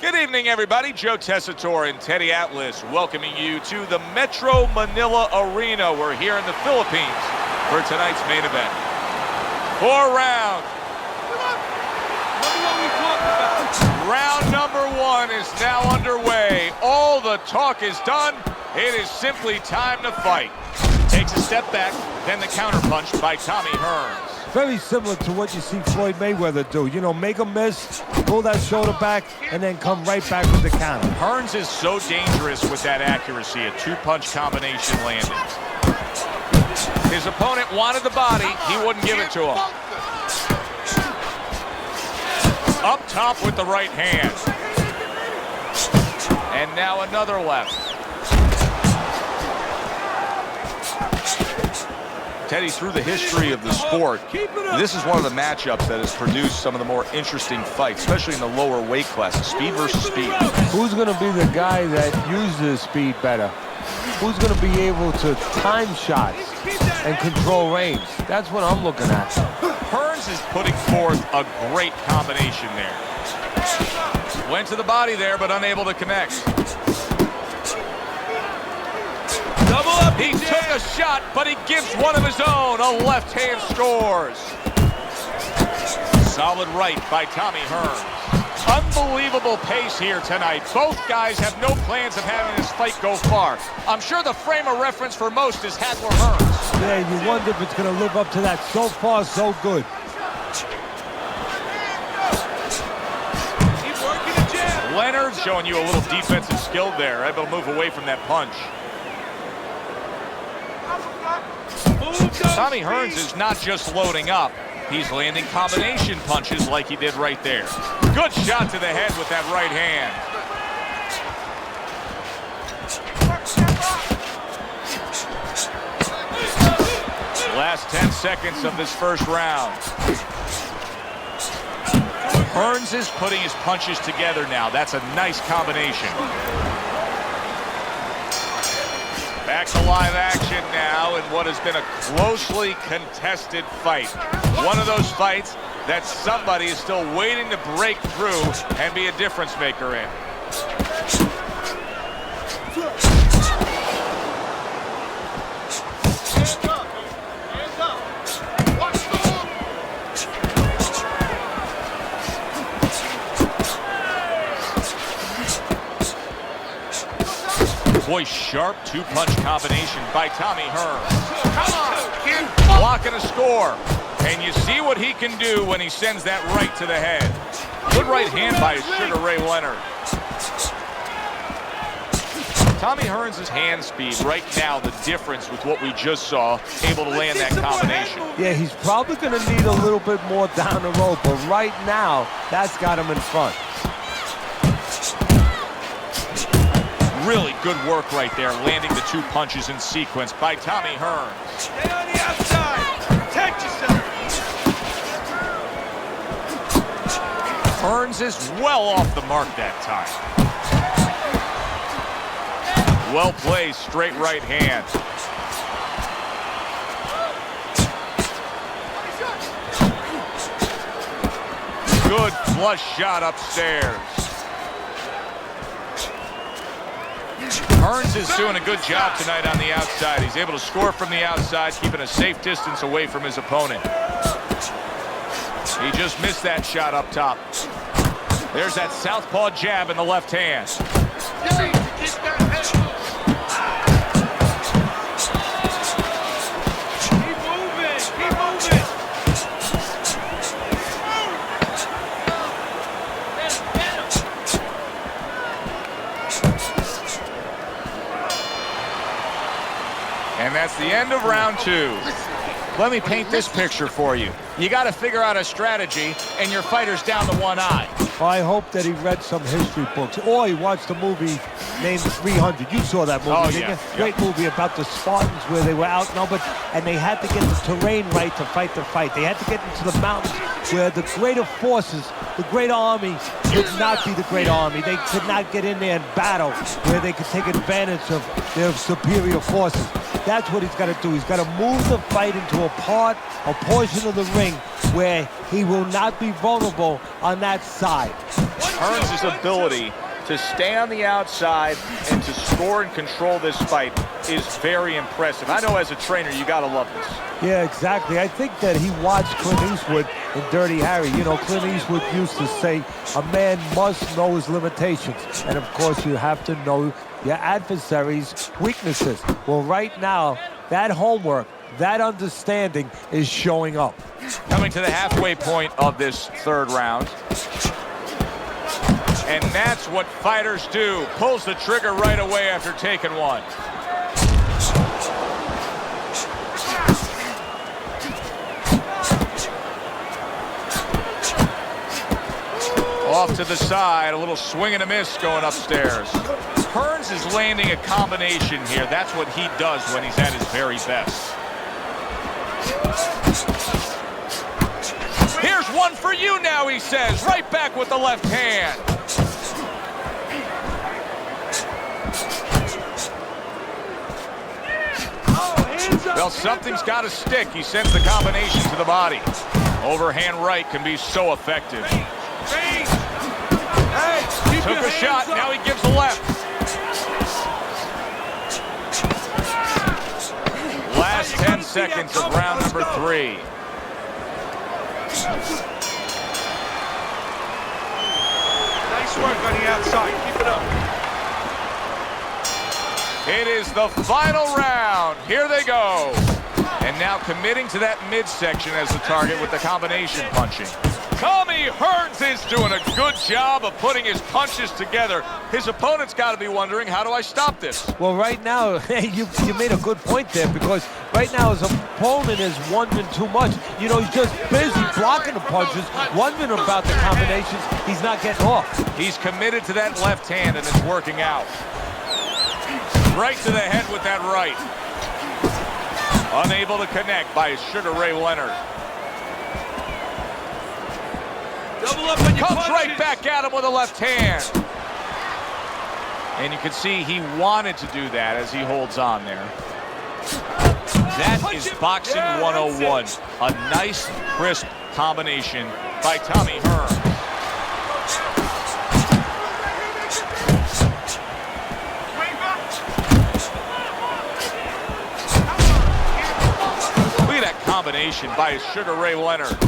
Good evening, everybody. Joe Tessitore and Teddy Atlas welcoming you to the Metro Manila Arena. We're here in the Philippines for tonight's main event. 4 rounds. Round number 1 is now underway. All the talk is done. It is simply time to fight. Takes a step back, then the counterpunch by Tommy Hearns. Very similar to what you see Floyd Mayweather do. You know, make a miss, pull that shoulder back, and then come right back with the counter. Hearns is so dangerous with that accuracy. A 2-punch combination landed. His opponent wanted the body. He wouldn't give it to him. Up top with the right hand. And now another left. Teddy, through the history of the sport, this is one of the matchups that has produced some of the more interesting fights, especially in the lower weight classes, speed versus speed. Who's going to be the guy that uses speed better? Who's going to be able to time shots and control range? That's what I'm looking at. Hearns is putting forth a great combination there. Went to the body there, but unable to connect. Double up. He took a shot, but he gives one of his own. A left hand scores. Solid right by Tommy Hearns. Unbelievable pace here tonight. Both guys have no plans of having this fight go far. I'm sure the frame of reference for most is Hadler Hearns. Yeah, you wonder if it's going to live up to that. So far, so good. Keep working the jab. Leonard showing you a little defensive skill there. Able to move away from that punch. Tommy Hearns is not just loading up. He's landing combination punches like he did right there. Good shot to the head with that right hand. Last 10 seconds of this first round. Hearns is putting his punches together now. That's a nice combination. Back to live action now in what has been a closely contested fight. One of those fights that somebody is still waiting to break through and be a difference maker in. Boy, sharp 2-punch combination by Tommy Hearns. Blocking a score. And you see what he can do when he sends that right to the head. Good right hand by Sugar Ray Leonard. Tommy Hearns' hand speed right now, the difference with what we just saw, able to land that combination. Yeah, he's probably going to need a little bit more down the road, but right now, that's got him in front. Really good work right there, landing the 2 punches in sequence by Tommy Hearns. Stay on the outside. Protect yourself. Hearns is well off the mark that time. Well placed, straight right hand. Good flush shot upstairs. Hearns is doing a good job tonight on the outside. He's able to score from the outside, keeping a safe distance away from his opponent. He just missed that shot up top. There's that southpaw jab in the left hand. Keep moving. Keep moving. And that's the end of round 2. Let me paint this picture for you. You got to figure out a strategy, and your fighter's down to one eye. I hope that he read some history books, or he watched a movie named 300. You saw that movie, didn't you? Great movie about the Spartans where they were outnumbered, and they had to get the terrain right to fight the fight. They had to get into the mountains where the greater forces, the great army, could not be the great army. They could not get in there and battle where they could take advantage of their superior forces. That's what he's got to do. He's got to move the fight into a portion of the ring where he will not be vulnerable on that side. Hearns' ability to stay on the outside and to score and control this fight is very impressive. I know as a trainer, you gotta love this. Yeah, exactly. I think that he watched Clint Eastwood in Dirty Harry. You know, Clint Eastwood used to say, a man must know his limitations. And of course, you have to know your adversary's weaknesses. Well, right now, that homework, that understanding is showing up. Coming to the halfway point of this third round. And that's what fighters do. Pulls the trigger right away after taking one. Off to the side, a little swing and a miss going upstairs. Hearns is landing a combination here. That's what he does when he's at his very best. Here's one for you now, he says. Right back with the left hand. Well, something's got to stick. He sends the combination to the body. Overhand right can be so effective. Took a shot, now he gives a left. Last 10 seconds of round number 3. Nice work on the outside. Keep it up. It is the final round. Here they go. And now committing to that midsection as the target with the combination punching. Tommy Hearns is doing a good job of putting his punches together. His opponent's got to be wondering, how do I stop this? Well, right now, you made a good point there, because right now his opponent is wondering too much. You know, he's just busy blocking the punches, wondering about the combinations. He's not getting off. He's committed to that left hand, and it's working out. Right to the head with that right. Unable to connect by Sugar Ray Leonard. Double up on your Comes punches. right back at him with a left hand. And you can see he wanted to do that as he holds on there. That is boxing 101. A nice, crisp combination by Tommy Hearns. Look at that combination by Sugar Ray Leonard.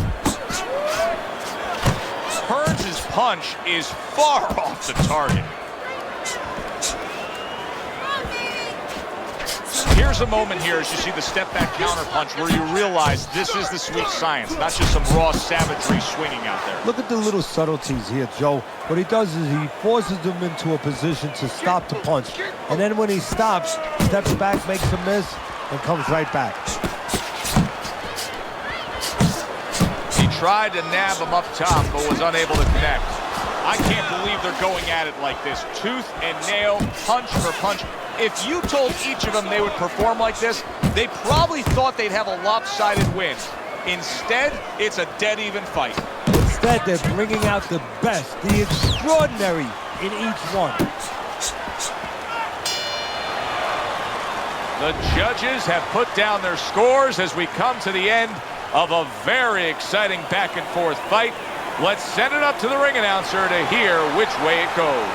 Hearns' punch is far off the target. Here's a moment here as you see the step-back counter punch where you realize this is the sweet science, not just some raw savagery swinging out there. Look at the little subtleties here, Joe. What he does is he forces him into a position to stop the punch. And then when he stops, steps back, makes a miss, and comes right back. He tried to nab him up top, but was unable to connect. I can't believe they're going at it like this. Tooth and nail, punch for punch. If you told each of them they would perform like this, they probably thought they'd have a lopsided win. Instead, it's a dead-even fight. Instead, they're bringing out the best, the extraordinary in each one. The judges have put down their scores as we come to the end of a very exciting back-and-forth fight. Let's send it up to the ring announcer to hear which way it goes.